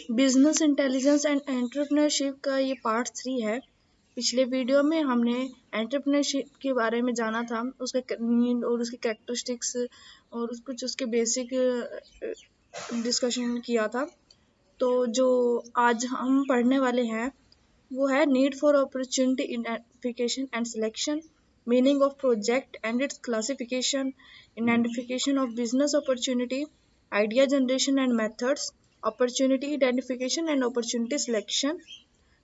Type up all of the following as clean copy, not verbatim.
Business intelligence and entrepreneurship का ये part 3 है। पिछले वीडियो में हमने एंटरप्रेन्योरशिप के बारे में जाना था, उसका नीड और उसकी कैरेक्टरिस्टिक्स और कुछ उसके बेसिक डिस्कशन किया था। तो जो आज हम पढ़ने वाले हैं वो है need for opportunity identification and selection, meaning of project and its classification, identification of business opportunity, idea generation and methods, opportunity identification and opportunity selection,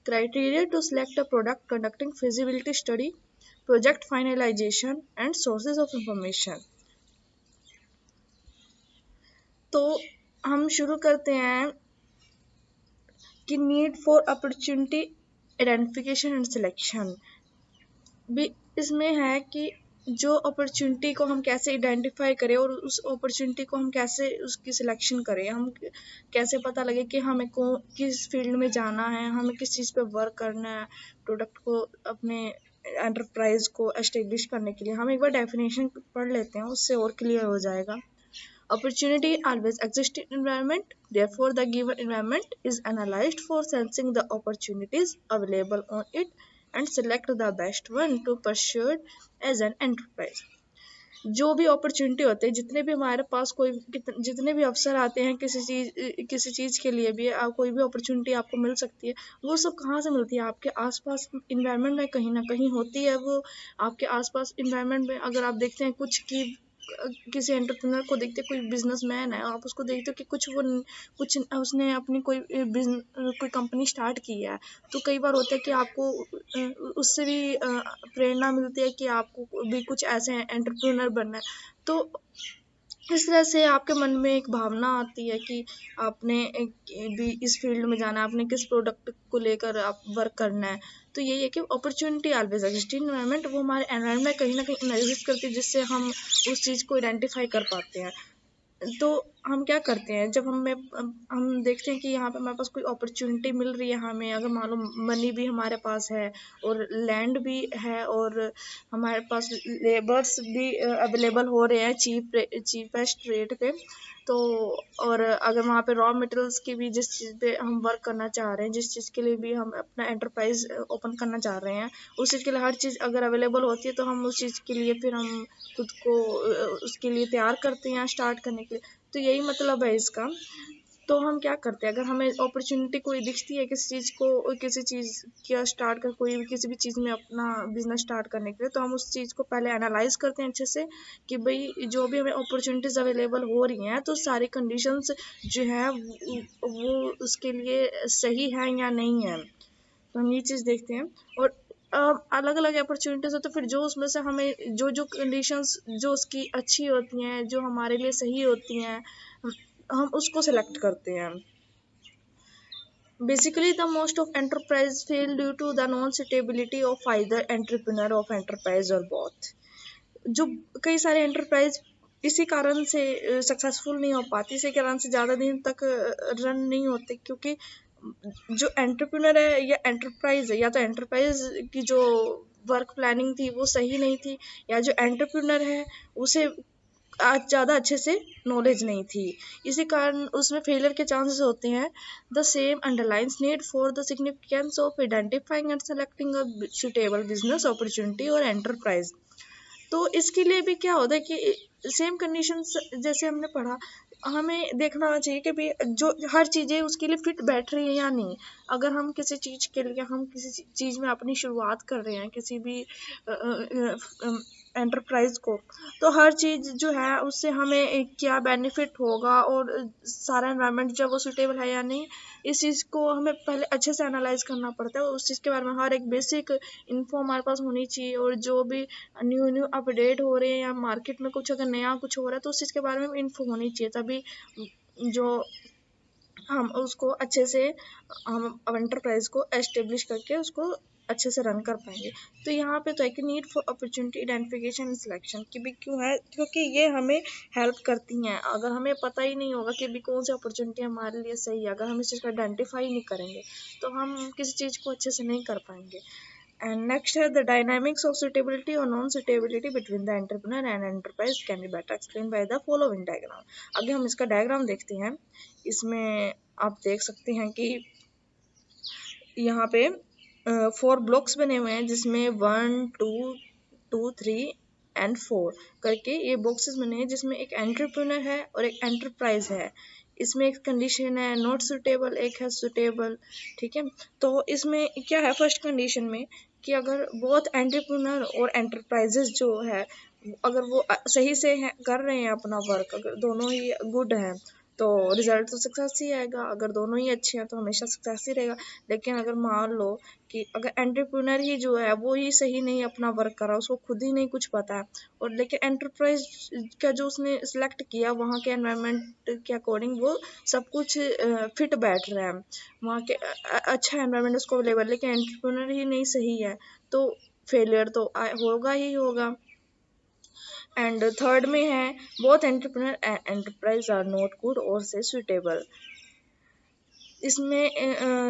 criteria to select a product, conducting feasibility study, project finalization and sources of information। तो हम शुरू करते हैं कि need for opportunity identification and selection भी इसमें है कि जो अपॉर्चुनिटी को हम कैसे आइडेंटिफाई करें और उस अपॉर्चुनिटी को हम कैसे उसकी सिलेक्शन करें, हम कैसे पता लगे कि हमें किस फील्ड में जाना है, हमें किस चीज़ पे वर्क करना है प्रोडक्ट को अपने एंटरप्राइज को एस्टेब्लिश करने के लिए। हम एक बार डेफिनेशन पढ़ लेते हैं, उससे और क्लियर हो जाएगा। Opportunity always exists in environment, therefore the given environment is analyzed for sensing the opportunities available on it and select the best one to pursue as an enterprise। जो भी अपॉर्चुनिटी होते हैं, जितने भी हमारे पास जितने भी अवसर आते हैं किसी चीज़ के लिए भी, कोई भी अपॉर्चुनिटी आपको मिल सकती है, वो सब कहाँ से मिलती है? आपके आसपास इन्वायरमेंट में कहीं ना कहीं होती है। वो आपके आसपास इन्वायरमेंट में अगर आप देखते हैं किसी एंटरप्रेन्योर को देखते, कोई बिजनेसमैन है, आप उसको देखते हो कि कुछ उसने अपनी कोई कंपनी स्टार्ट की है, तो कई बार होता है कि आपको उससे भी प्रेरणा मिलती है कि आपको भी कुछ ऐसे एंटरप्रेन्योर बनना है। तो इस तरह से आपके मन में एक भावना आती है कि आपने भी इस फील्ड में जाना है, आपने किस प्रोडक्ट को लेकर आप वर्क करना है। तो यही है कि opportunity always exist in environment, वो हमारे एनवायरनमेंट में कहीं ना कहीं एग्जिस्ट करती है, जिससे हम उस चीज़ को आइडेंटिफाई कर पाते हैं। तो हम क्या करते हैं, जब हम देखते हैं कि यहाँ पे हमारे पास कोई अपॉर्चुनिटी मिल रही है, हमें अगर मान लो मनी भी हमारे पास है और लैंड भी है और हमारे पास लेबर्स भी अवेलेबल हो रहे हैं चीपेस्ट रेट पे, तो और अगर वहाँ पे रॉ मटेरियल्स की भी, जिस चीज़ पे हम वर्क करना चाह रहे हैं, जिस चीज़ के लिए भी हम अपना एंटरप्राइज ओपन करना चाह रहे हैं, उस चीज़ के लिए हर चीज़ अगर अवेलेबल होती है, तो हम उस चीज़ के लिए फिर हम खुद को उसके लिए तैयार करते हैं स्टार्ट करने के लिए। तो यही मतलब है इसका। तो हम क्या करते हैं, अगर हमें अपॉर्चुनिटी कोई दिखती है किसी चीज़ का स्टार्ट कर, कोई भी किसी भी चीज़ में अपना बिजनेस स्टार्ट करने के लिए, तो हम उस चीज़ को पहले एनालाइज करते हैं अच्छे से कि भाई जो भी हमें अपॉर्चुनिटीज़ अवेलेबल हो रही हैं, तो सारी कंडीशंस जो है वो उसके लिए सही है या नहीं है। तो हम ये चीज़ देखते हैं। और अलग अलग अपॉर्चुनिटीज़ हो, तो फिर जो उसमें से हमें जो कंडीशंस जो उसकी अच्छी होती हैं, जो हमारे लिए सही होती हैं, हम उसको सेलेक्ट करते हैं। Basically, the most of enterprise fail due to the non-suitability of either entrepreneur of enterprise or both। जो कई सारे एंटरप्राइज इसी कारण से सक्सेसफुल नहीं हो पाती, इसी कारण से ज़्यादा दिन तक रन नहीं होते, क्योंकि जो एंटरप्रेन्योर है या एंटरप्राइज है, या तो एंटरप्राइज की जो वर्क प्लानिंग थी वो सही नहीं थी, या जो एंटरप्रेन्योर है उसे आज ज़्यादा अच्छे से नॉलेज नहीं थी, इसी कारण उसमें फेलियर के चांसेस होते हैं। The same underlines need for the significance of identifying and selecting a suitable business opportunity और एंटरप्राइज। तो इसके लिए भी क्या होता है कि सेम कंडीशंस जैसे हमने पढ़ा, हमें देखना चाहिए कि भाई जो हर चीज़ें उसके लिए फिट बैठ रही है या नहीं। अगर हम किसी चीज़ के लिए, हम किसी चीज़ में अपनी शुरुआत कर रहे हैं, किसी भी एंटरप्राइज को, तो हर चीज़ जो है उससे हमें क्या बेनिफिट होगा और सारा एनवायरनमेंट जो वो सूटेबल है या नहीं, इस चीज़ को हमें पहले अच्छे से एनालाइज करना पड़ता है। उस चीज़ के बारे में हर एक बेसिक इन्फो हमारे पास होनी चाहिए, और जो भी न्यू अपडेट हो रहे हैं या मार्केट में कुछ अगर नया कुछ हो रहा है, तो उस चीज़ के बारे में इन्फो होनी चाहिए, तभी जो हम उसको अच्छे से हम एंटरप्राइज को एस्टेब्लिश करके उसको अच्छे से रन कर पाएंगे। तो यहाँ पे तो है कि need for opportunity identification and selection की भी क्यों है, क्योंकि ये हमें हेल्प करती हैं। अगर हमें पता ही नहीं होगा कि भी कौन सी अपॉर्चुनिटी हमारे लिए सही है, अगर हम इस चीज़ को आइडेंटिफाई नहीं करेंगे, तो हम किसी चीज़ को अच्छे से नहीं कर पाएंगे। And next है the dynamics of suitability or non-suitability between the entrepreneur and enterprise can be better explained by the following diagram। अभी हम इसका डायग्राम देखते हैं। इसमें आप देख सकते हैं कि यहाँ पे 4 ब्लॉक्स बने हुए हैं, जिसमें 1 2 2 3 एंड 4 करके ये बॉक्सेस बने हैं, जिसमें एक एंटरप्रेन्योर है और एक एंटरप्राइज है। इसमें एक कंडीशन है नॉट सुटेबल, एक है सुटेबल। ठीक है, तो इसमें क्या है फर्स्ट कंडीशन में कि अगर बोथ एंटरप्रेन्योर और एंटरप्राइजेस जो है, अगर वो सही से कर रहे हैं अपना वर्क, अगर दोनों ही गुड हैं तो रिजल्ट तो सक्सेस ही आएगा। अगर दोनों ही अच्छे हैं तो हमेशा सक्सेस ही रहेगा। लेकिन अगर मान लो कि अगर एंटरप्रेन्योर ही जो है वो ही सही नहीं अपना वर्क कर रहा, उसको खुद ही नहीं कुछ पता है, और लेकिन एंटरप्राइज का जो उसने सिलेक्ट किया वहाँ के एनवायरनमेंट के अकॉर्डिंग वो सब कुछ फिट बैठ रहा है, वहाँ के अच्छा एनवायरनमेंट उसको अवेलेबल, लेकिन एंटरप्रेन्योर ही नहीं सही है तो फेलियर तो होगा ही होगा। एंड थर्ड में है both entrepreneur and enterprise are not good और से सुटेबल। इसमें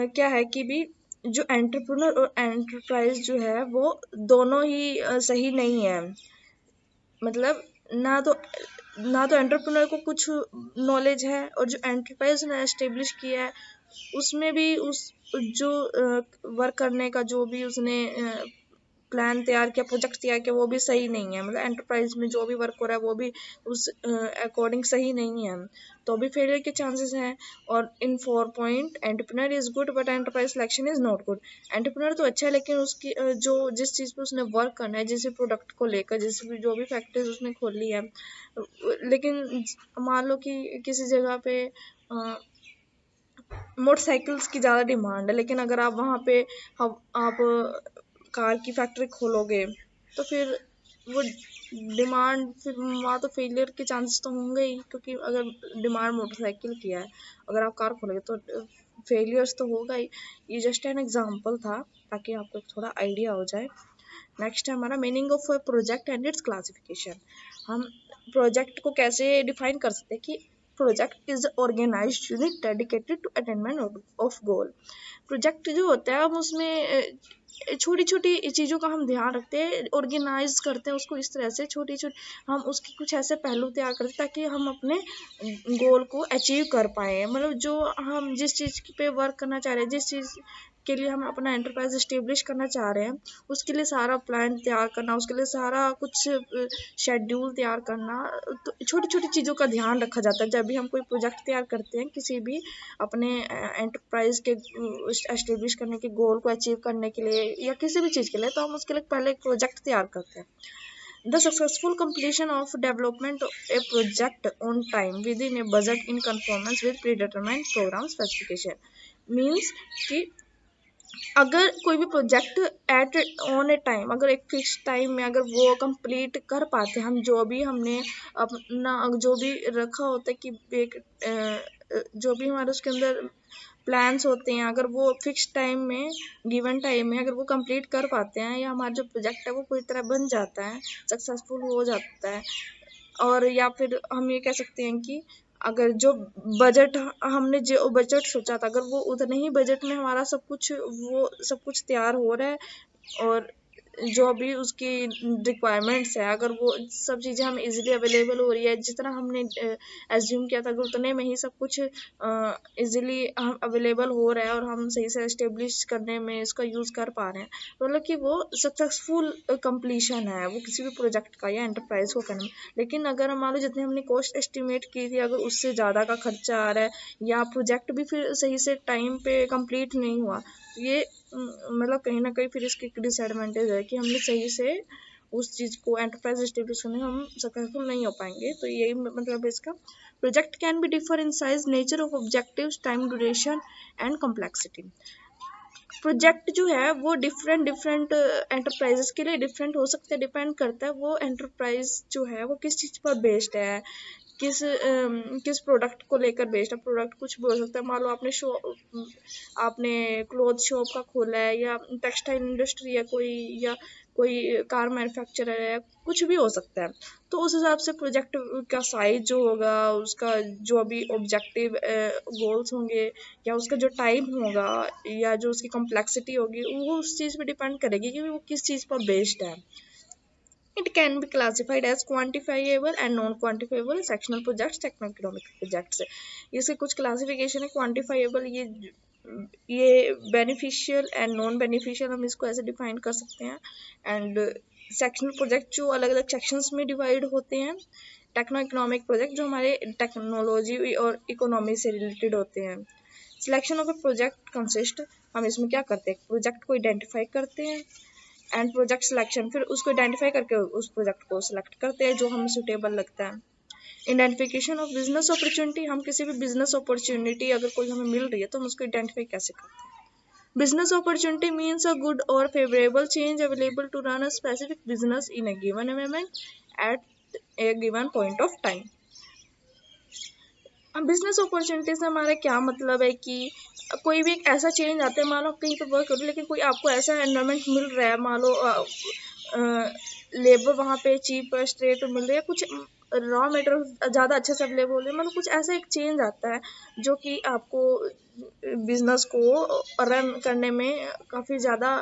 क्या है कि भी जो एंटरप्रेन्योर और एंटरप्राइज जो है वो दोनों ही सही नहीं है। मतलब ना तो एंटरप्रेन्योर को कुछ नॉलेज है, और जो एंटरप्राइज ने एस्टेब्लिश किया है उसमें भी उस जो वर्क करने का जो भी उसने प्लान तैयार किया, प्रोजेक्ट तैयार किया, वो भी सही नहीं है। मतलब एंटरप्राइज में जो भी वर्क हो रहा है वो भी उस अकॉर्डिंग सही नहीं है, तो भी फेलियर के चांसेस हैं। और इन 4 point entrepreneur is good but enterprise selection is not good. Entrepreneur तो अच्छा है, लेकिन उसकी जो जिस चीज़ पे उसने वर्क करना है, जिस प्रोडक्ट को लेकर जिस भी जो भी फैक्ट्रीज उसने खोली है, लेकिन मान लो कि किसी जगह पे मोटरसाइकिल्स की ज़्यादा डिमांड है, लेकिन अगर आप वहाँ पे आप कार की फैक्ट्री खोलोगे तो फिर वो डिमांड, फिर वहाँ तो फेलियर के चांसेस तो होंगे ही, क्योंकि अगर डिमांड मोटरसाइकिल की है, अगर आप कार खोलोगे तो फेलियर्स तो होगा ही। ये जस्ट एन एग्जांपल था ताकि आपको थोड़ा आइडिया हो जाए। नेक्स्ट है हमारा meaning of project and its classification. हम प्रोजेक्ट को कैसे डिफाइन कर सकते हैं कि project is organised unit dedicated to attainment of goal. Project जो होता है हम उसमें छोटी छोटी चीज़ों का हम ध्यान रखते हैं, ऑर्गेनाइज करते हैं उसको इस तरह से, छोटी छोटी हम उसके कुछ ऐसे पहलू तैयार करते हैं ताकि हम अपने गोल को अचीव कर पाए। मतलब जो हम जिस चीज़ पे वर्क करना चाह रहे हैं, जिस चीज़ के लिए हम अपना एंटरप्राइज इस्टेब्लिश करना चाह रहे हैं, उसके लिए सारा प्लान तैयार करना, उसके लिए सारा कुछ शेड्यूल तैयार करना, तो छोटी छोटी चीज़ों का ध्यान रखा जाता है जब भी हम कोई प्रोजेक्ट तैयार करते हैं किसी भी अपने एंटरप्राइज के एस्टेब्लिश करने के गोल को अचीव करने के लिए या किसी भी चीज़ के लिए, तो हम उसके लिए पहले एक प्रोजेक्ट तैयार करते हैं। The successful completion of development a project on time within a budget in conformance with predetermined program specification means कि अगर कोई भी project at on A time, अगर एक फिक्स टाइम में अगर वो कंप्लीट कर पाते हैं, हम जो भी हमने अपना जो भी रखा होता है कि एक जो भी हमारे उसके अंदर प्लान्स होते हैं, अगर वो फिक्स टाइम में गिवन टाइम में अगर वो कंप्लीट कर पाते हैं, या हमारा जो प्रोजेक्ट है वो पूरी तरह बन जाता है, सक्सेसफुल हो जाता है, और या फिर हम ये कह सकते हैं कि अगर जो बजट हमने जो बजट सोचा था, अगर वो उतने ही बजट में हमारा सब कुछ वो सब कुछ तैयार हो रहा है, और जो भी उसकी रिक्वायरमेंट्स है अगर वो सब चीज़ें हमें इजीली अवेलेबल हो रही है, जितना हमने एज्यूम किया था अगर उतने में ही सब कुछ इजीली हम अवेलेबल हो रहा है और हम सही से इस्टेब्लिश करने में इसका यूज़ कर पा रहे हैं, तो मतलब कि वो सक्सेसफुल कंप्लीशन है वो किसी भी प्रोजेक्ट का या एंटरप्राइज को करने में। लेकिन अगर मान लो जितनी हमने कॉस्ट एस्टिमेट की थी अगर उससे ज़्यादा का खर्चा आ रहा है या प्रोजेक्ट भी फिर सही से टाइम पे कंप्लीट नहीं हुआ, ये मतलब कहीं ना कहीं फिर इसकी डिसएडवांटेज है कि हमने सही से उस चीज़ को एंटरप्राइज एस्टेब्लिश करने में हम सक्सेसफुल नहीं हो पाएंगे। तो यही मतलब इसका project can be differ in size, nature of objectives, time duration and complexity. Project जो है वो डिफरेंट डिफरेंट एंटरप्राइजेस के लिए डिफरेंट हो सकते हैं, डिपेंड करता है वो एंटरप्राइज जो है वो किस चीज़ पर बेस्ड है, किस प्रोडक्ट को लेकर बेस्ड है। प्रोडक्ट कुछ भी हो सकता है, मान लो आपने क्लोथ शॉप का खोला है, या टेक्सटाइल इंडस्ट्री है कोई, या कोई कार मैन्युफैक्चरर है, कुछ भी हो सकता है। तो उस हिसाब से प्रोजेक्ट का साइज जो होगा, उसका जो भी ऑब्जेक्टिव गोल्स होंगे, या उसका जो टाइम होगा, या जो उसकी कॉम्प्लेक्सिटी होगी, वो उस चीज़ पे डिपेंड करेगी कि वो किस चीज़ पर बेस्ड है। It can be classified as quantifiable and non-quantifiable sectional projects, techno-economic projects. इसके कुछ क्लासिफिकेशन है. क्वान्टिफाइबल ये बेनिफिशियल एंड नॉन बेनिफिशियल, हम इसको ऐसे डिफाइन कर सकते हैं. एंड सेक्शनल प्रोजेक्ट जो अलग अलग सेक्शंस में डिवाइड होते हैं. टेक्नो इकोनॉमिक प्रोजेक्ट जो हमारे टेक्नोलॉजी और इकोनॉमी से रिलेटेड होते हैं. Selection of A project consist, हम इसमें क्या करते हैं, प्रोजेक्ट को आइडेंटिफाई करते हैं. एंड प्रोजेक्ट सिलेक्शन, फिर उसको आइडेंटिफाई करके उस प्रोजेक्ट को सिलेक्ट करते हैं जो हमें सुटेबल लगता है. आइडेंटिफिकेशन ऑफ बिजनेस अपॉर्चुनिटी, हम किसी भी बिजनेस अपॉर्चुनिटी अगर कोई हमें मिल रही है तो हम उसको आइडेंटिफाई कैसे करते हैं. Business opportunity means a good और favourable change available to run a specific business in a given environment at a given point of time. Business opportunity से हमारा क्या मतलब है कि कोई भी एक ऐसा चेंज आता है, मान लो आप कहीं पे वर्क करो लेकिन कोई आपको ऐसा एनवायरनमेंट मिल रहा है, मान लो लेबर वहाँ पे चीपेस्ट रेट मिल रही है, कुछ रॉ मटेरियल ज़्यादा अच्छे से अवेलेबल हो रही है, मतलब कुछ ऐसा एक चेंज आता है जो कि आपको बिजनेस को रन करने में काफ़ी ज़्यादा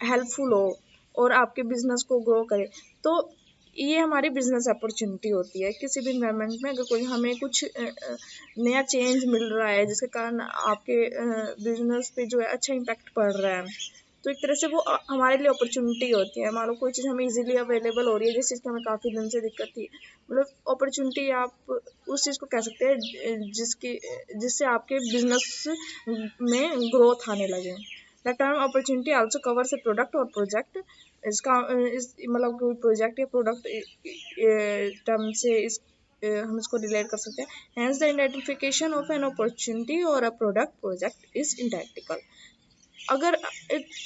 हेल्पफुल हो और आपके बिजनेस को ग्रो करे. तो ये हमारी बिजनेस अपॉर्चुनिटी होती है. किसी भी इन्वायरमेंट में अगर कोई हमें कुछ नया चेंज मिल रहा है जिसके कारण आपके बिजनेस पे जो है अच्छा इम्पैक्ट पड़ रहा है, तो एक तरह से वो हमारे लिए अपॉर्चुनिटी होती है. मान लो कोई चीज़ हमें इजीली अवेलेबल हो रही है जिस चीज़ की हमें काफ़ी दिन से दिक्कत थी, मतलब अपॉर्चुनिटी आप उस चीज़ को कह सकते हैं जिससे आपके बिजनेस में ग्रोथ आने लगे. The term opportunity also covers A product और प्रोजेक्ट. इसका मतलब कोई प्रोजेक्ट या प्रोडक्ट टर्म से हम इसको रिलेट कर सकते हैं. Hence the identification of an opportunity और अ प्रोडक्ट प्रोजेक्ट इज इडेंटिकल. अगर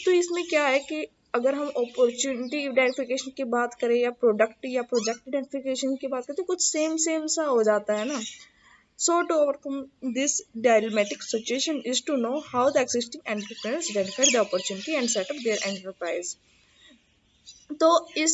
तो इसमें क्या है कि अगर हम अपॉर्चुनिटी आइडेंटिफिकेशन की बात करें या प्रोडक्ट या प्रोजेक्ट आइडेंटिफिकेशन की बात करें तो कुछ सेम सा हो जाता है ना. So to overcome this dilemmatic situation is to know how the existing entrepreneurs identified the opportunity and set up their enterprise. तो इस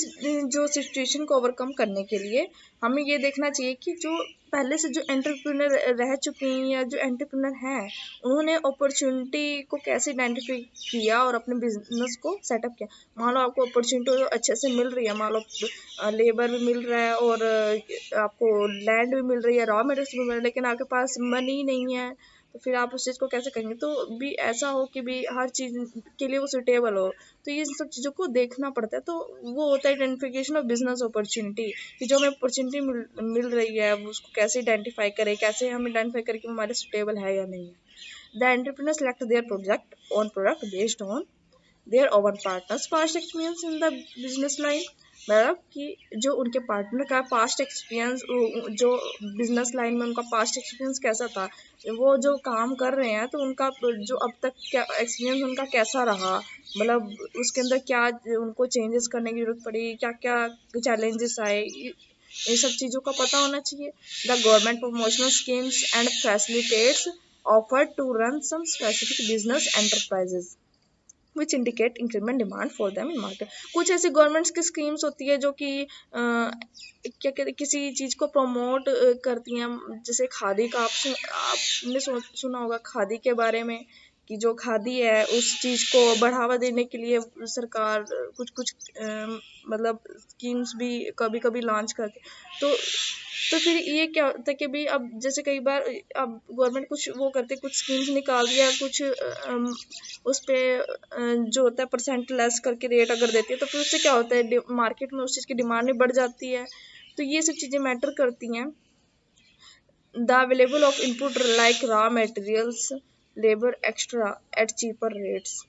जो सिचुएशन को ओवरकम करने के लिए हमें ये देखना चाहिए कि जो पहले से जो एंटरप्रेन्योर रह चुके हैं या जो एंटरप्रेन्योर हैं उन्होंने अपॉर्चुनिटी को कैसे आइडेंटिफाई किया और अपने बिजनेस को सेटअप किया. मान लो आपको अपॉर्चुनिटी अच्छे से मिल रही है, मान लो लेबर भी मिल रहा है और आपको लैंड भी मिल रही है, रॉ मटेरियल्स भी मिल रहा है, लेकिन आपके पास मनी नहीं है, तो फिर आप उस चीज़ को कैसे करेंगे. तो भी ऐसा हो कि भी हर चीज़ के लिए वो सुटेबल हो, तो ये सब चीज़ों को देखना पड़ता है. तो वो होता है आइडेंटिफिकेशन ऑफ बिजनेस अपॉर्चुनिटी, कि जो हमें अपॉर्चुनिटी मिल रही है उसको कैसे आइडेंटिफाई करें, कैसे हम आइडेंटिफाई करें कि हमारे सुटेबल है या नहीं है. The entrepreneur select there project on product based on their own partners past experience in the business line. मतलब कि जो उनके पार्टनर का पास्ट एक्सपीरियंस, जो बिजनेस लाइन में उनका पास्ट एक्सपीरियंस कैसा था, वो जो काम कर रहे हैं तो उनका जो अब तक क्या एक्सपीरियंस उनका कैसा रहा, मतलब उसके अंदर क्या उनको चेंजेस करने की जरूरत पड़ी, क्या क्या चैलेंजेस आए, ये सब चीज़ों का पता होना चाहिए. The government promotional schemes and facilitates offered to run some specific business enterprises which indicate increment demand for them in market. कुछ ऐसी गवर्नमेंट्स की स्कीम्स होती है जो कि क्या कहते किसी चीज़ को प्रमोट करती हैं. जैसे खादी का आपने सुना होगा खादी के बारे में, कि जो खादी है उस चीज़ को बढ़ावा देने के लिए सरकार कुछ मतलब स्कीम्स भी कभी कभी लॉन्च करती. तो फिर ये क्या होता है कि भी अब जैसे कई बार अब गवर्नमेंट कुछ वो करते कुछ स्कीम्स निकाल दिया, कुछ उस पर जो होता है परसेंट लेस करके रेट अगर देती है, तो फिर उससे क्या होता है मार्केट में उस चीज़ की डिमांड भी बढ़ जाती है. तो ये सब चीज़ें मैटर करती हैं. The available of input like raw materials labour extra at cheaper rates.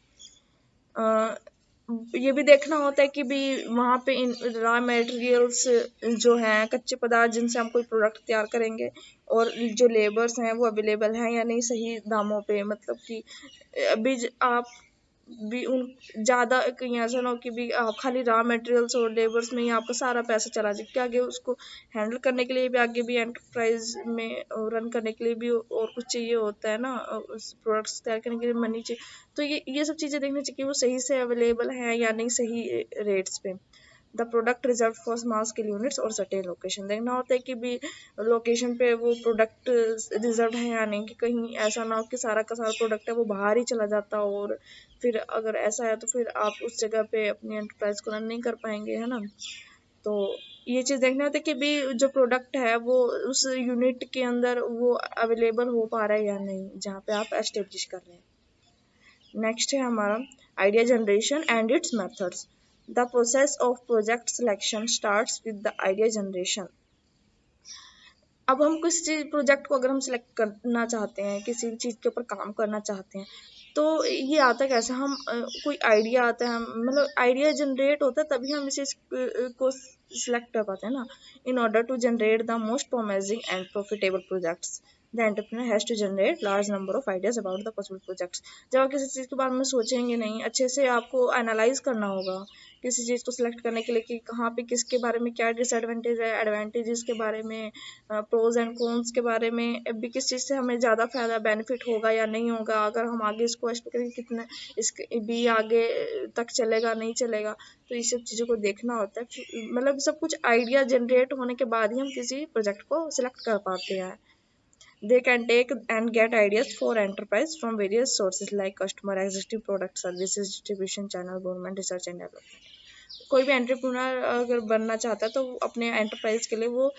ये भी देखना होता है कि भी वहाँ पे इन रॉ मटेरियल्स जो हैं कच्चे पदार्थ जिनसे हम कोई प्रोडक्ट तैयार करेंगे, और जो लेबर्स हैं वो अवेलेबल हैं या नहीं सही दामों पे. मतलब कि अभी आप भी उन ज़्यादा कहीं ऐसा ना हो कि भी आप खाली रॉ मटेरियल्स और लेबर्स में ही आपका सारा पैसा चला जाए, कि आगे उसको हैंडल करने के लिए भी आगे भी एंटरप्राइज में रन करने के लिए भी और कुछ चाहिए होता है ना, उस प्रोडक्ट्स तैयार करने के लिए मनी चाहिए. तो ये सब चीज़ें देखनी चाहिए कि वो सही से अवेलेबल है या नहीं सही रेट्स पे. The product reserve for small scale units और सर्टेन लोकेशन, देखना होता है कि भी लोकेशन पे वो प्रोडक्ट रिजर्व है या नहीं, कि कहीं ऐसा ना हो कि सारा का सारा प्रोडक्ट है वो बाहर ही चला जाता हो, और फिर अगर ऐसा है तो फिर आप उस जगह पे अपनी एंटरप्राइज को रन नहीं कर पाएंगे, है ना. तो ये चीज़ देखना होता है कि भी जो प्रोडक्ट है वो उस यूनिट के अंदर वो अवेलेबल हो पा रहा है या नहीं जहाँ पे आप एस्टेब्लिश कर रहे हैं। नेक्स्ट है हमारा idea generation and it's methods. The process of project selection starts with the idea generation. अब हम किसी चीज प्रोजेक्ट को अगर हम सिलेक्ट करना चाहते हैं, किसी चीज़ के ऊपर काम करना चाहते हैं, तो ये आता कैसे, हम कोई आइडिया आता है, हम मतलब आइडिया जनरेट होता है तभी हम इस चीज़ को सिलेक्ट कर पाते हैं ना। In order to generate the most promising and profitable projects the entrepreneur has to generate large number of ideas about the possible projects. जब आप किसी चीज़ के बारे में सोचेंगे नहीं, अच्छे से आपको एनालाइज करना होगा किसी चीज़ को सिलेक्ट करने के लिए कि कहाँ पे किसके बारे में क्या डिसएडवांटेज है, एडवांटेजेस के बारे में, प्रोज एंड कॉन्स के बारे में, भी किस चीज़ से हमें ज़्यादा फायदा बेनिफिट होगा या नहीं होगा, अगर हम आगे इसको एक्सपेक्ट करेंगे कितना इसके भी आगे तक चलेगा नहीं चलेगा। तो ये सब चीज़ों को देखना होता है, मतलब सब कुछ आइडिया जनरेट होने के बाद ही हम किसी प्रोजेक्ट को सिलेक्ट कर पाते हैं। They can take and get ideas for enterprise from various sources like customer, existing product, services, distribution channel, government, research and development. कोई भी एंटरप्रेन्योर अगर बनना चाहता है तो वो अपने एंटरप्राइज के लिए वो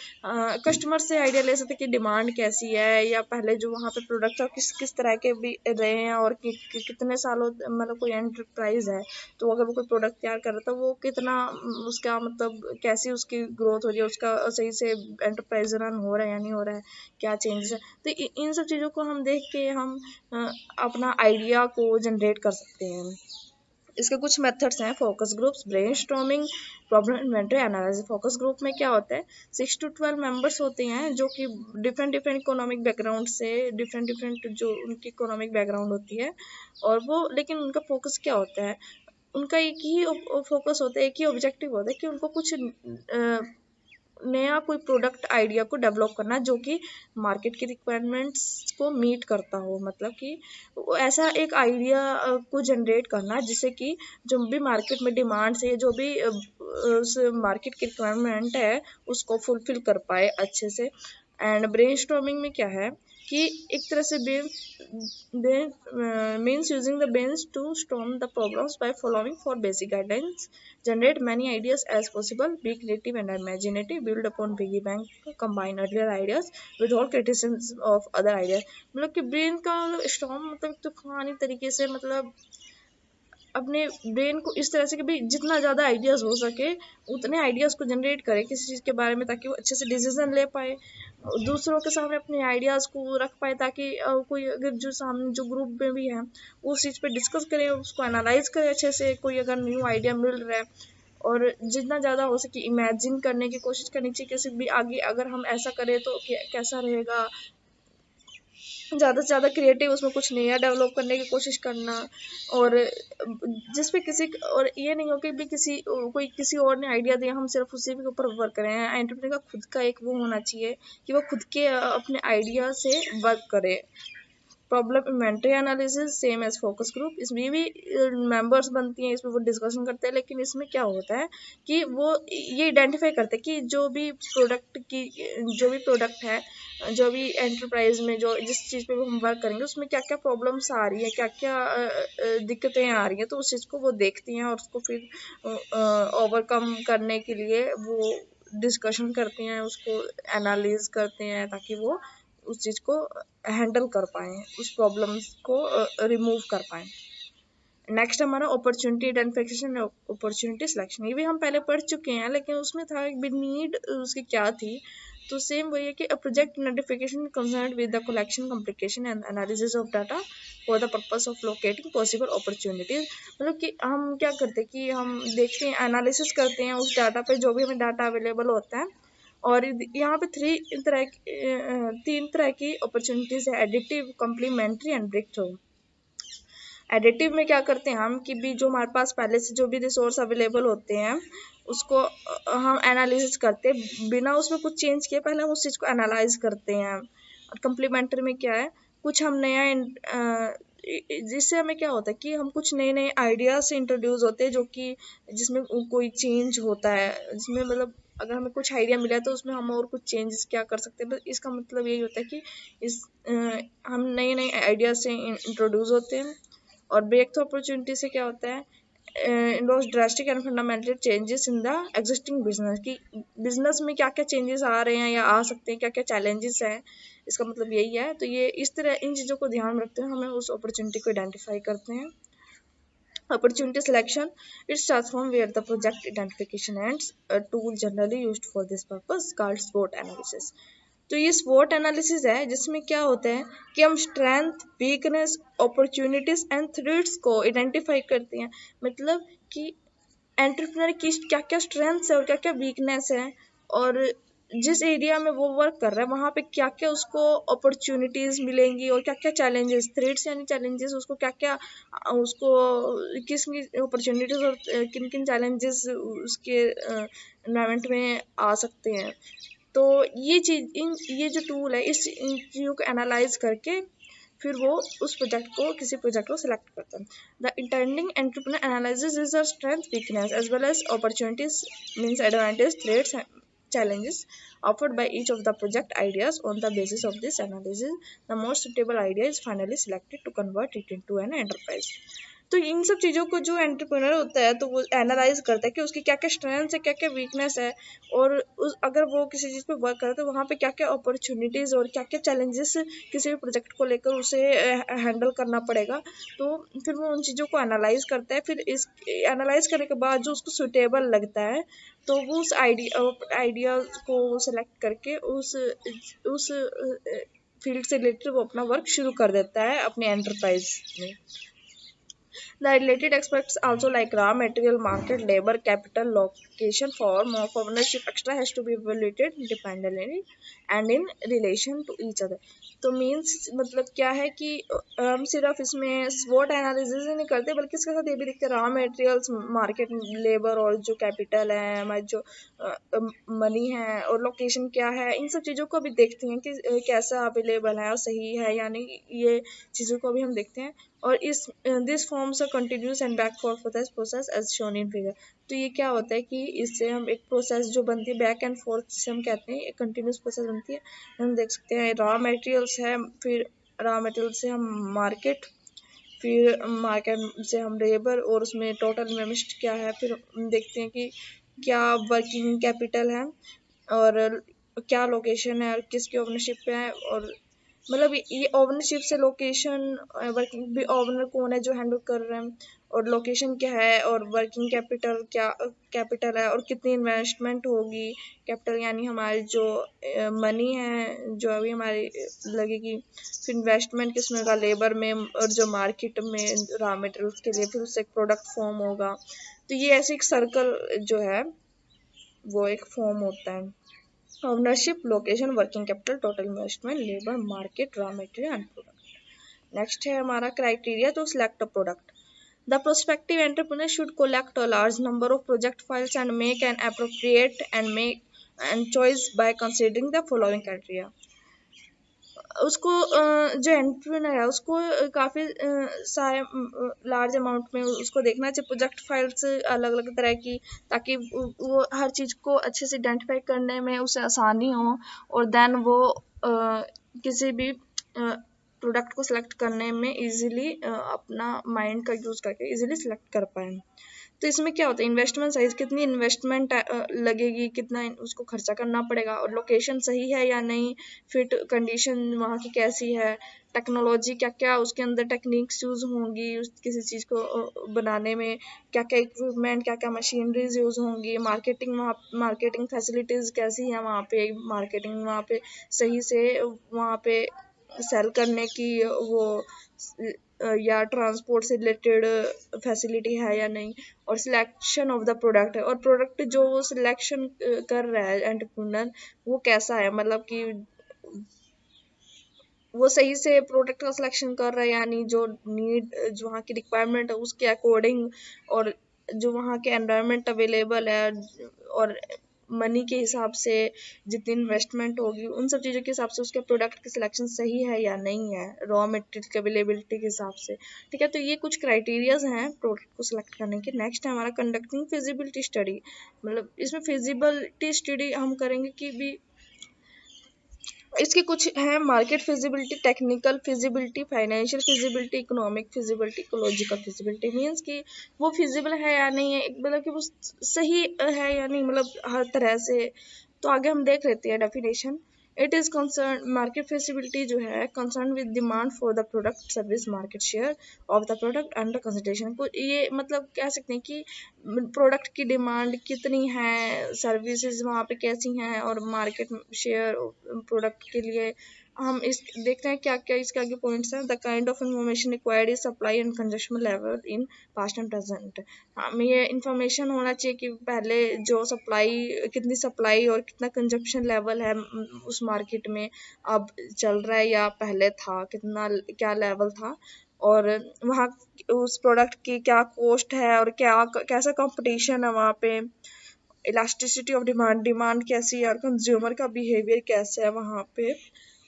कस्टमर से आइडिया ले सकते हैं कि डिमांड कैसी है, या पहले जो वहाँ पे प्रोडक्ट किस किस तरह के भी रहे हैं, और कितने सालों मतलब कोई एंटरप्राइज है तो अगर वो कोई प्रोडक्ट तैयार कर रहा है तो वो कितना उसका मतलब कैसी उसकी ग्रोथ हो रही है, उसका सही से एंटरप्राइज रन हो रहा है या नहीं हो रहा है, क्या चेंजेस है। तो इन सब चीज़ों को हम देख के हम अपना आइडिया को जनरेट कर सकते हैं। इसके कुछ मेथड्स हैं, focus groups, brainstorming, problem inventory analysis. Focus group में क्या होता है, 6 to 12 मेंबर्स होते हैं जो कि डिफरेंट डिफरेंट इकोनॉमिक बैकग्राउंड से, डिफरेंट डिफरेंट जो उनकी इकोनॉमिक बैकग्राउंड होती है, और वो लेकिन उनका फोकस क्या होता है, उनका एक ही फोकस होता है, एक ही ऑब्जेक्टिव होता है कि उनको कुछ नया कोई प्रोडक्ट आइडिया को डेवलप करना जो कि मार्केट की रिक्वायरमेंट्स को मीट करता हो, मतलब कि ऐसा एक आइडिया को जनरेट करना जिससे कि जो भी मार्केट में डिमांड है, जो भी उस मार्केट की रिक्वायरमेंट है उसको फुलफिल कर पाए अच्छे से। एंड ब्रेनस्टॉर्मिंग में क्या है कि एक तरह से means using the brains to storm the problems by following four basic guidelines. Generate many ideas as possible, be creative and imaginative, build upon piggy bank, combine earlier ideas with all criticisms of other ideas। मतलब कि brain का storm मतलब तूफानी तरीके से, मतलब अपने brain को इस तरह से कि भाई जितना ज़्यादा आइडियाज़ हो सके उतने आइडियाज़ को जनरेट करे किसी चीज़ के बारे में, ताकि वो अच्छे से डिसीजन ले पाए, दूसरों के सामने अपने आइडियाज़ को रख पाए, ताकि कोई अगर जो सामने जो ग्रुप में भी है उस चीज़ पे डिस्कस करे, उसको एनालाइज करे अच्छे से, कोई अगर न्यू आइडिया मिल रहा है, और जितना ज़्यादा हो सके इमेजिन करने की कोशिश करनी चाहिए किसी भी आगे अगर हम ऐसा करें तो कैसा रहेगा, ज़्यादा से ज़्यादा क्रिएटिव उसमें कुछ नया डेवलप करने की कोशिश करना। और जिस पे किसी और ये नहीं हो कि भी कोई किसी और ने आइडिया दिया हम सिर्फ उसी के ऊपर वर्क करें। एंटरप्रेन्योर का खुद का एक वो होना चाहिए कि वो खुद के अपने आइडिया से वर्क करे। Problem inventory analysis same as focus group, इसमें भी मेंबर्स बनती हैं, इसमें वो डिस्कशन करते हैं, लेकिन इसमें क्या होता है कि वो ये आइडेंटिफाई करते हैं कि जो भी प्रोडक्ट है, जो भी एंटरप्राइज में जो जिस चीज़ पे हम वर्क करेंगे उसमें क्या क्या प्रॉब्लम्स आ रही है, क्या क्या दिक्कतें आ रही हैं, तो उस चीज़ को वो देखती हैं और उसको फिर ओवरकम करने के लिए वो डिस्कशन करते हैं, उसको एनालिज करते हैं, ताकि वो उस चीज़ को हैंडल कर पाएँ, उस प्रॉब्लम्स को रिमूव कर पाएँ। नेक्स्ट हमारा अपॉर्चुनिटी आइडेंटिफिकेशन, अपॉर्चुनिटी सिलेक्शन। ये भी हम पहले पढ़ चुके हैं, लेकिन उसमें था एक नीड उसकी क्या थी। तो सेम वही है कि project identification concern with the collection, complication and analysis of data for the purpose of locating possible opportunities. मतलब कि हम क्या करते हैं कि हम देखते हैं, एनालिसिस करते हैं उस डाटा पे, जो भी हमें डाटा अवेलेबल होता है। और यहाँ पे तीन तरह की अपॉर्चुनिटीज है, additive, complementary and breakthrough. Additive में क्या करते हैं हम कि भी जो हमारे पास पहले से जो भी रिसोर्स अवेलेबल होते हैं उसको हम एनालिसिस करते हैं बिना उसमें कुछ चेंज किए, पहले हम उस चीज़ को एनालाइज करते हैं। और कम्प्लीमेंट्री में क्या है, कुछ हम नया जिससे हमें क्या होता है कि हम कुछ नए नए आइडियाज से इंट्रोड्यूस होते हैं, जो कि जिसमें कोई चेंज होता है, जिसमें मतलब अगर हमें कुछ आइडिया मिला है तो उसमें हम और कुछ चेंजेस क्या कर सकते हैं। बस इसका मतलब यही होता है कि हम नए नए आइडिया से इंट्रोड्यूस होते हैं। और ब्रेक थ्रू अपॉर्चुनिटी से क्या होता है, involves drastic and fundamental changes in the existing business, कि बिजनेस में क्या क्या चेंजेस आ रहे हैं या आ सकते हैं, क्या क्या चैलेंजेस हैं, इसका मतलब यही है। तो ये इस तरह इन चीज़ों को ध्यान में रखते हुए हमें उस अपॉर्चुनिटी को आइडेंटिफाई करते हैं। Opportunity selection, it starts from where the project identification ends. A tool generally used for this purpose called SWOT analysis. तो ये SWOT एनालिसिस है जिसमें क्या होता है कि हम strength, weakness, opportunities and threats को आइडेंटिफाई करते हैं। मतलब कि एंटरप्रेन्योर की क्या क्या स्ट्रेंथ्स है और क्या क्या वीकनेस है, और जिस एरिया में वो वर्क कर रहा है वहाँ पे क्या क्या उसको अपॉर्चुनिटीज मिलेंगी और क्या क्या चैलेंजेस, थ्रेट्स यानी चैलेंजेस, उसको क्या क्या उसको किस अपॉर्चुनिटीज और किन किन चैलेंजेस उसके एनवायरनमेंट में आ सकते हैं। तो ये जो टूल है इस इन चीज़ों को एनालाइज करके फिर वो उस किसी प्रोजेक्ट को सिलेक्ट करता है। The interning entrepreneur analysis is a strength, weakness as well as opportunities, means advantage, threats, challenges offered by each of the project ideas. On the basis of this analysis, the most suitable idea is finally selected to convert it into an enterprise. तो इन सब चीज़ों को जो entrepreneur होता है तो वो analyse करता है कि उसकी क्या क्या स्ट्रेंथ्स है, क्या क्या वीकनेस है, और अगर वो किसी चीज़ पे वर्क करे तो वहाँ पे क्या क्या अपॉर्चुनिटीज़ और क्या क्या चैलेंजेस किसी भी प्रोजेक्ट को लेकर उसे हैंडल करना पड़ेगा। तो फिर वो उन चीज़ों को एनालाइज करता है। फिर इस एनालाइज करने के बाद जो उसको सुटेबल लगता है तो वो उस आइडिया को सेलेक्ट करके उस फील्ड से रिलेटेड वो अपना वर्क शुरू कर देता है अपने एंटरप्राइज में। The related aspects also like raw material, market, labor, capital, location, form of ownership, extra has to be evaluated independently and in relation to each other. तो मीन्स मतलब क्या है कि हम सिर्फ इसमें स्वॉट एनालिसिस ही नहीं करते बल्कि इसके साथ ये भी देखते हैं रॉ मटेरियल्स, मार्केट, लेबर और जो कैपिटल है, हमारी जो मनी है और लोकेशन क्या है, इन सब चीज़ों को भी देखते हैं कि कैसा अवेलेबल है और सही है यानी ये चीज़ों को भी हम देखते हैं। और इस this forms a continuous and back for process as shown in figure. तो ये क्या होता है कि इससे हम एक प्रोसेस जो बनती है बैक एंड फोर्थ से हम कहते हैं एक कंटिन्यूस प्रोसेस बनती है। हम देख सकते हैं रॉ मटेरियल्स है, फिर रॉ मटेरियल से हम मार्केट, फिर मार्केट से हम लेबर और उसमें टोटल इन्वेस्ट क्या है, फिर हम देखते हैं कि क्या वर्किंग कैपिटल है और क्या लोकेशन है और किसकी ओनरशिप पे है, और मतलब ये ओनरशिप से लोकेशन, वर्किंग भी ओनर कौन है जो हैंडल कर रहे हैं, और लोकेशन क्या है और वर्किंग कैपिटल क्या कैपिटल है और कितनी इन्वेस्टमेंट होगी, कैपिटल यानी हमारी जो मनी है जो अभी हमारी लगेगी, फिर इन्वेस्टमेंट किसमें होगा, लेबर में, और जो मार्केट में रॉ मटेरियल्स के लिए फिर उससे एक प्रोडक्ट फॉर्म होगा। तो ये ऐसे एक सर्कल जो है वो एक फॉर्म होता है। Ownership, location, working capital, total investment, labor, market, raw material and product. Next है हमारा criteria to select a product. The prospective entrepreneur should collect a large number of project files and make an appropriate and choice by considering the following criteria. उसको जो entrepreneur है उसको काफ़ी सारे large amount में उसको देखना चाहिए प्रोजेक्ट फाइल्स अलग अलग तरह की, ताकि वो हर चीज़ को अच्छे से आइडेंटिफाई करने में उसे आसानी हो और देन वो किसी भी प्रोडक्ट को सिलेक्ट करने में इजीली अपना माइंड का यूज़ करके इजीली सिलेक्ट कर पाए। तो इसमें क्या होता है इन्वेस्टमेंट साइज, कितनी इन्वेस्टमेंट लगेगी, कितना उसको खर्चा करना पड़ेगा, और लोकेशन सही है या नहीं, फिट कंडीशन वहाँ की कैसी है, टेक्नोलॉजी क्या क्या उसके अंदर टेक्निक्स यूज़ होंगी किसी चीज़ को बनाने में, क्या क्या इक्विपमेंट, क्या क्या मशीनरीज यूज़ होंगी, मार्केटिंग फैसिलिटीज़ कैसी है वहाँ पे, मार्केटिंग वहाँ पे सही से वहाँ पे सेल करने की वो या ट्रांसपोर्ट से रिलेटेड फैसिलिटी है या नहीं, और सिलेक्शन ऑफ द प्रोडक्ट है, और प्रोडक्ट जो वो सिलेक्शन कर रहा है एंटरप्रेन्योर वो कैसा है, मतलब कि वो सही से प्रोडक्ट का सिलेक्शन कर रहा है यानी जो नीड जो वहाँ की रिक्वायरमेंट है उसके अकॉर्डिंग, और जो वहाँ के एनवायरनमेंट अवेलेबल है और मनी के हिसाब से जितनी इन्वेस्टमेंट होगी उन सब चीज़ों के हिसाब से उसके प्रोडक्ट की सिलेक्शन सही है या नहीं है, रॉ मटेरियल की अवेलेबिलिटी के हिसाब से। ठीक है, तो ये कुछ क्राइटेरियाज हैं प्रोडक्ट को सिलेक्ट करने के। नेक्स्ट है हमारा कंडक्टिंग फिजिबिलिटी स्टडी। मतलब इसमें फिजिबिलिटी स्टडी हम करेंगे कि भी इसके कुछ हैं market feasibility, technical feasibility, financial feasibility, economic feasibility, ecological feasibility. Means कि वो फिजिबल है या नहीं है, मतलब कि वो सही है या नहीं, मतलब हर तरह से। तो आगे हम देख लेते हैं definition. It is concern market feasibility जो है concern with demand for the product service market share of the product under consideration. ये मतलब कह सकते हैं कि प्रोडक्ट की डिमांड कितनी है, सर्विसेज वहाँ पे कैसी हैं, और मार्केट शेयर प्रोडक्ट के लिए हम इस देखते हैं क्या क्या इसके आगे पॉइंट्स हैं। The kind of information required is supply and consumption level in past and present. हमें ये इंफॉर्मेशन होना चाहिए कि पहले जो सप्लाई, कितनी सप्लाई और कितना कंजम्पशन लेवल है उस मार्केट में अब चल रहा है या पहले था, कितना क्या लेवल था, और वहाँ उस प्रोडक्ट की क्या कॉस्ट है, और क्या कैसा कंपटीशन है वहाँ पे, इलास्टिसिटी ऑफ डिमांड, डिमांड कैसी है, और कंज्यूमर का बिहेवियर कैसा है वहाँ पे,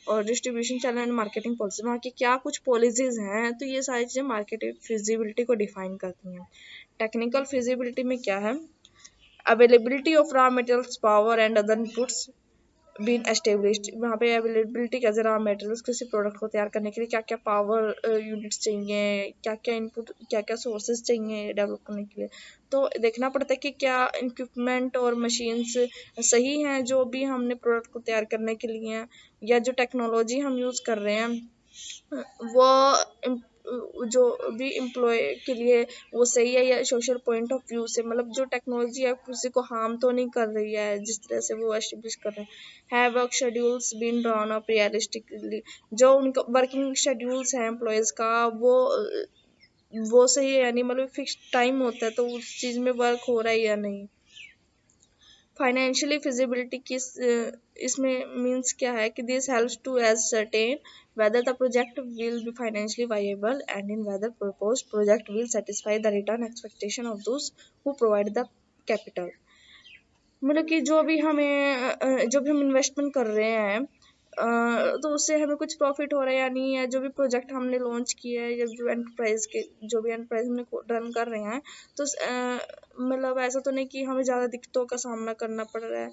और distribution channel and marketing policy, वहाँ की क्या कुछ पॉलिसीज हैं। तो ये सारी चीज़ें मार्केट फिजिबिलिटी को डिफाइन करती हैं। टेक्निकल फिजिबिलिटी में क्या है, availability of raw materials, power and other inputs been established. वहाँ पे अवेलेबिलिटी कैसे, रॉ मटेरियल्स किसी प्रोडक्ट को तैयार करने के लिए क्या क्या पावर यूनिट्स चाहिए, क्या क्या इनपुट, क्या क्या सोर्सेज चाहिए डेवलप करने के लिए। तो देखना पड़ता है कि क्या इक्विपमेंट और मशीन्स सही हैं जो भी हमने प्रोडक्ट को तैयार करने के लिए हैं, या जो टेक्नोलॉजी हम यूज़ कर रहे हैं वो जो भी एम्प्लॉय के लिए वो सही है, या सोशल पॉइंट ऑफ व्यू से, मतलब जो टेक्नोलॉजी है किसी को हार्म तो नहीं कर रही है जिस तरह से वो एस्टेब्लिश कर रहे हैं। है work schedules been drawn up realistically, जो उनका वर्किंग शेड्यूल्स है एम्प्लॉयज़ का वो सही है या नहीं, मतलब फिक्स टाइम होता है तो उस चीज़ में वर्क हो रहा है या नहीं। फाइनेंशियली फिजिबिलिटी किस इसमें मीन्स क्या है कि this helps to ascertain whether the project will be financially viable and in whether proposed project will satisfy the return expectation of those who provide the capital। मतलब कि जो भी हमें जो भी हम इन्वेस्टमेंट कर रहे हैं तो उससे हमें कुछ प्रॉफिट हो रहा है या नहीं है। जो भी प्रोजेक्ट हमने लॉन्च किया है या जो भी एंटरप्राइज हमने रन कर रहे हैं, तो मतलब ऐसा तो नहीं कि हमें ज़्यादा दिक्कतों का सामना करना पड़ रहा है।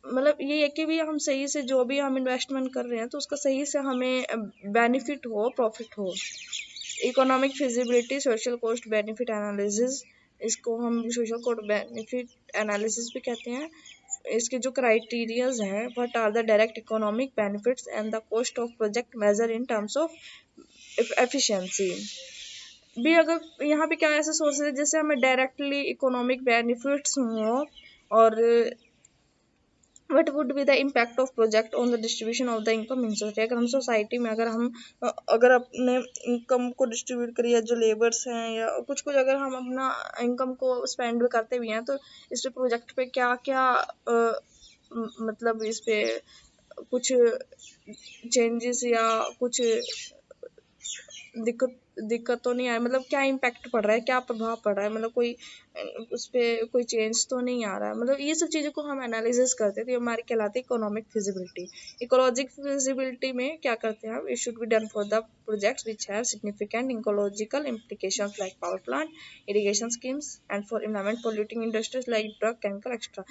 मतलब ये है कि भी हम सही से जो भी हम इन्वेस्टमेंट कर रहे हैं तो उसका सही से हमें बेनिफिट हो, प्रॉफिट हो। Economic feasibility, social cost benefit analysis, इसको हम सोशल कॉस्ट बेनिफिट एनालिसिस भी कहते हैं। इसके जो क्राइटेरियाज हैं, what are the direct economic benefits and the cost of project measure in terms of efficiency. भी अगर यहाँ पे क्या ऐसे सोर्सेज है जैसे हमें डायरेक्टली इकोनॉमिक बेनिफिट्स हों, और what would be the impact of project on the distribution of the income in society. अगर हम सोसाइटी में अगर अपने इनकम को डिस्ट्रीब्यूट करिए, जो लेबर्स हैं या कुछ कुछ अगर हम अपना इनकम को स्पेंड भी करते भी हैं, तो इस पे प्रोजेक्ट पे क्या क्या मतलब इस पे कुछ चेंजेस या कुछ दिक्कत तो नहीं आ रहा, मतलब क्या इम्पैक्ट पड़ रहा है, क्या प्रभाव पड़ रहा है, मतलब कोई उस पर कोई चेंज तो नहीं आ रहा है। मतलब ये सब चीज़ों को हम एनालिसिस करते थे, हमारी कहलाती है इकोनॉमिक फिजिबिलिटी। इकोलॉजिक फिजिबिलिटी में क्या करते हैं हम, it should be done for the projects which have significant ecological implications like power plant, irrigation schemes and for environment polluting industries like drug, chemical extra.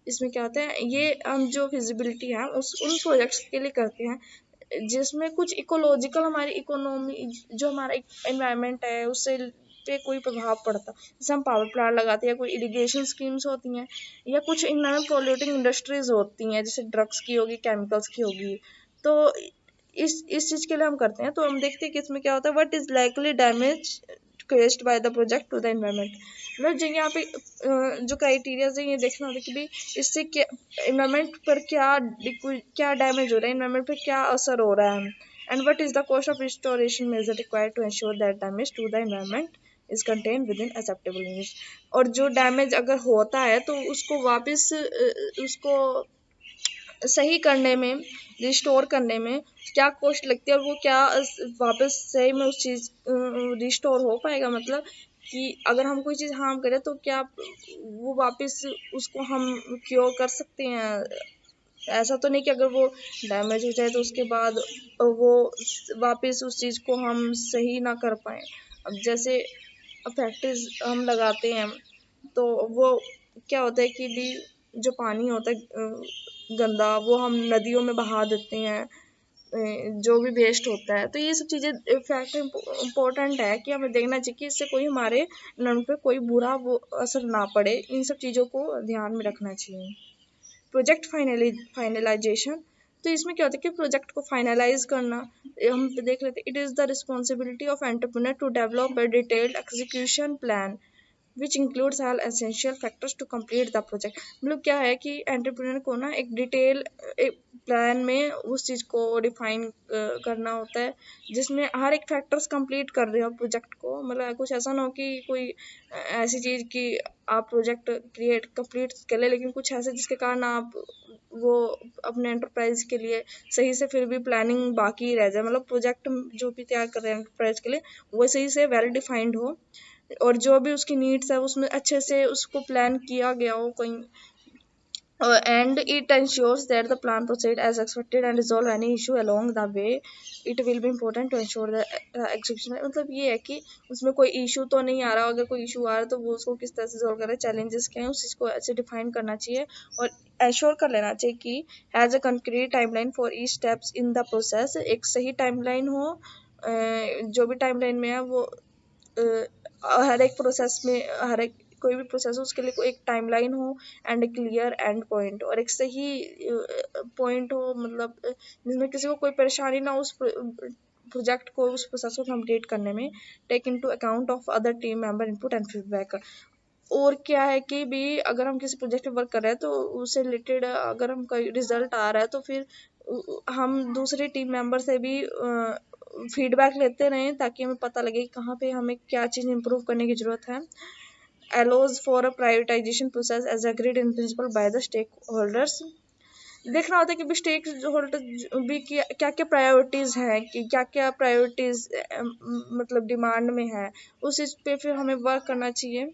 इसमें क्या होता है, ये हम जो फिजिबिलिटी है उन प्रोजेक्ट्स के लिए करते हैं जिसमें कुछ इकोलॉजिकल, हमारी इकोनॉमी, जो हमारा एनवायरनमेंट है उससे पे कोई प्रभाव पड़ता। जैसे हम पावर प्लांट लगाते हैं, कोई इरिगेशन स्कीम्स होती हैं, या कुछ इनवायरमेंट पोल्यूटिंग इंडस्ट्रीज होती हैं जैसे ड्रग्स की होगी, केमिकल्स की होगी। तो इस चीज़ के लिए हम करते हैं। तो हम देखते हैं कि इसमें क्या होता है, what is likely damage caused by the project to the environment। मतलब जो यहाँ पे जो क्राइटेरियाज है ये देखना होता है कि भाई इससे क्या इन्वायरमेंट पर क्या डैमेज हो रहा है, इन्वायरमेंट पर क्या असर हो रहा है, and what is the cost of restoration measure required to ensure that damage to the environment is contain within acceptable limits. और जो डैमेज अगर होता है तो उसको वापस उसको सही करने में, रिस्टोर करने में क्या कॉस्ट लगती है, और वो क्या वापस सही में उस चीज़ रिस्टोर हो पाएगा। मतलब कि अगर हम कोई चीज़ हार्म करें तो क्या वो वापस उसको हम क्योर कर सकते हैं। ऐसा तो नहीं कि अगर वो डैमेज हो जाए तो उसके बाद वो वापस उस चीज़ को हम सही ना कर पाए। अब जैसे फैक्ट्रीज हम लगाते हैं तो वो क्या होता है कि भी जो पानी होता है गंदा, वो हम नदियों में बहा देते हैं, जो भी वेस्ट होता है। तो ये सब चीज़ें फैक्ट इम्पोर्टेंट है कि हमें देखना चाहिए कि इससे कोई हमारे एनवायरनमेंट पे कोई बुरा वो असर ना पड़े। इन सब चीज़ों को ध्यान में रखना चाहिए। प्रोजेक्ट फाइनलाइजेशन, तो इसमें क्या होता है कि प्रोजेक्ट को फाइनलाइज करना, हम देख लेते हैं, it is the responsibility of entrepreneur to develop a detailed execution plan which includes all essential factors to complete the project. मतलब क्या है कि एंटरप्रेन्योर को ना एक डिटेल प्लान में उस चीज़ को डिफाइन करना होता है जिसमें हर एक फैक्टर्स कंप्लीट कर रहे हो प्रोजेक्ट को। मतलब कुछ ऐसा ना हो कि कोई ऐसी चीज़ कि आप प्रोजेक्ट कंप्लीट कर ले, लेकिन कुछ ऐसे जिसके कारण आप वो अपने एंटरप्राइज के लिए सही से फिर भी प्लानिंग बाकी रह जाए। मतलब प्रोजेक्ट जो भी तैयार कर रहे हैं एंटरप्राइज के लिए वो सही से वेल डिफाइंड हो और जो भी उसकी नीड्स है उसमें अच्छे से उसको प्लान किया गया हो कहीं, and it ensures that the plan proceed as expected and resolve any issue along the way. It will be important to ensure the execution। मतलब ये है कि उसमें कोई इशू तो नहीं आ रहा, अगर कोई इशू आ रहा है तो वो उसको किस तरह से सॉल्व करें, चैलेंजेस क्या हैं उस चीज़ को अच्छे डिफाइन करना चाहिए और एश्योर कर लेना चाहिए कि has a concrete timeline for each steps in the process. एक सही टाइमलाइन हो, जो भी टाइमलाइन में है वो हर एक प्रोसेस में, हर एक कोई भी प्रोसेस हो उसके लिए एक टाइमलाइन हो एंड क्लियर एंड पॉइंट, और एक सही पॉइंट हो, मतलब जिसमें किसी को कोई परेशानी ना हो उस प्रोजेक्ट को, उस प्रोसेस को कंप्लीट करने में। Take into account of other team member input and feedback. और क्या है कि भी अगर हम किसी प्रोजेक्ट पे वर्क कर रहे हैं तो उससे रिलेटेड अगर हम कोई रिजल्ट आ रहा है तो फिर हम दूसरे टीम मेंबर से भी फीडबैक लेते रहें ताकि हमें पता लगे कि कहाँ पे हमें क्या चीज़ इम्प्रूव करने की ज़रूरत है। allows for a privatization process as agreed in principle by the stakeholders। देखना होता है कि भी स्टेक होल्डर भी क्या क्या प्रायोरिटीज़ हैं, कि क्या क्या प्रायोरिटीज़ मतलब डिमांड में है, उस चीज़ पे फिर हमें वर्क करना चाहिए।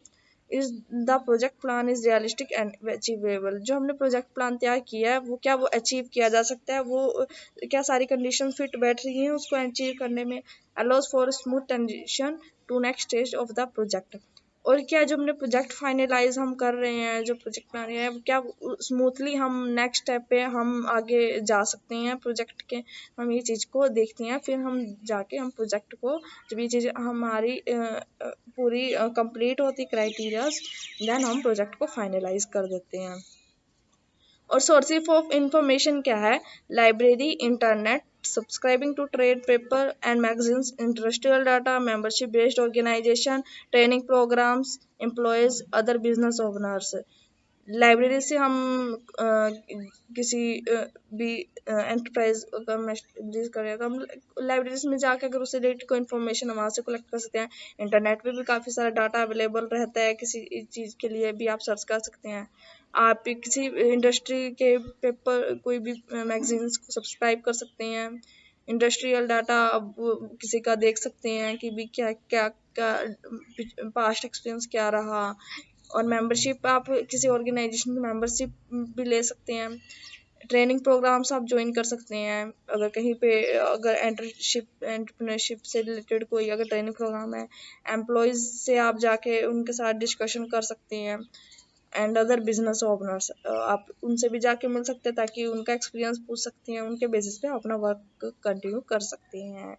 Is the project plan is realistic and achievable. जो हमने प्रोजेक्ट प्लान तैयार किया है वो क्या वो अचीव किया जा सकता है, वो क्या सारी कंडीशन फिट बैठ रही हैं उसको अचीव करने में। Allows for smooth transition to next stage of the project. और क्या जो हमने प्रोजेक्ट फाइनलाइज हम कर रहे हैं, जो प्रोजेक्ट बना रहे हैं, क्या स्मूथली हम नेक्स्ट स्टेप पे हम आगे जा सकते हैं प्रोजेक्ट के। हम ये चीज़ को देखते हैं, फिर हम जाके हम प्रोजेक्ट को, जब ये चीज़ हमारी पूरी कंप्लीट होती क्राइटेरियाज, देन हम प्रोजेक्ट को फाइनलाइज कर देते हैं। और सोर्सेज ऑफ इंफॉर्मेशन क्या है, library, internet, subscribing to trade paper and magazines, industrial data, membership based organisation, training programmes, employees, other business owners. Library से हम किसी भी एंटरप्राइज का डील करें तो हम लाइब्रेरीज में जाकर अगर उससे रिलेटेड कोई इन्फॉर्मेशन वहाँ से कलेक्ट कर सकते हैं। इंटरनेट पे भी काफ़ी सारा डाटा अवेलेबल रहता है, किसी चीज़ के लिए भी आप सर्च कर सकते हैं। आप किसी इंडस्ट्री के पेपर कोई भी मैगजीन्स को सब्सक्राइब कर सकते हैं। इंडस्ट्रियल डाटा अब किसी का देख सकते हैं कि भी क्या क्या क्या पास्ट एक्सपीरियंस क्या रहा। और मेंबरशिप, आप किसी ऑर्गेनाइजेशन की मेंबरशिप भी ले सकते हैं। ट्रेनिंग प्रोग्राम्स आप ज्वाइन कर सकते हैं, अगर कहीं पे अगर एंटरप्रेन्योरशिप से रिलेटेड कोई अगर ट्रेनिंग प्रोग्राम है। एम्प्लॉयज़ से आप जाके उनके साथ डिस्कशन कर सकते हैं। एंड अदर बिजनेस ओनर्स, आप उनसे भी जाके मिल सकते हैं ताकि उनका एक्सपीरियंस पूछ सकते हैं, उनके बेसिस पे अपना वर्क कंटिन्यू कर सकते हैं।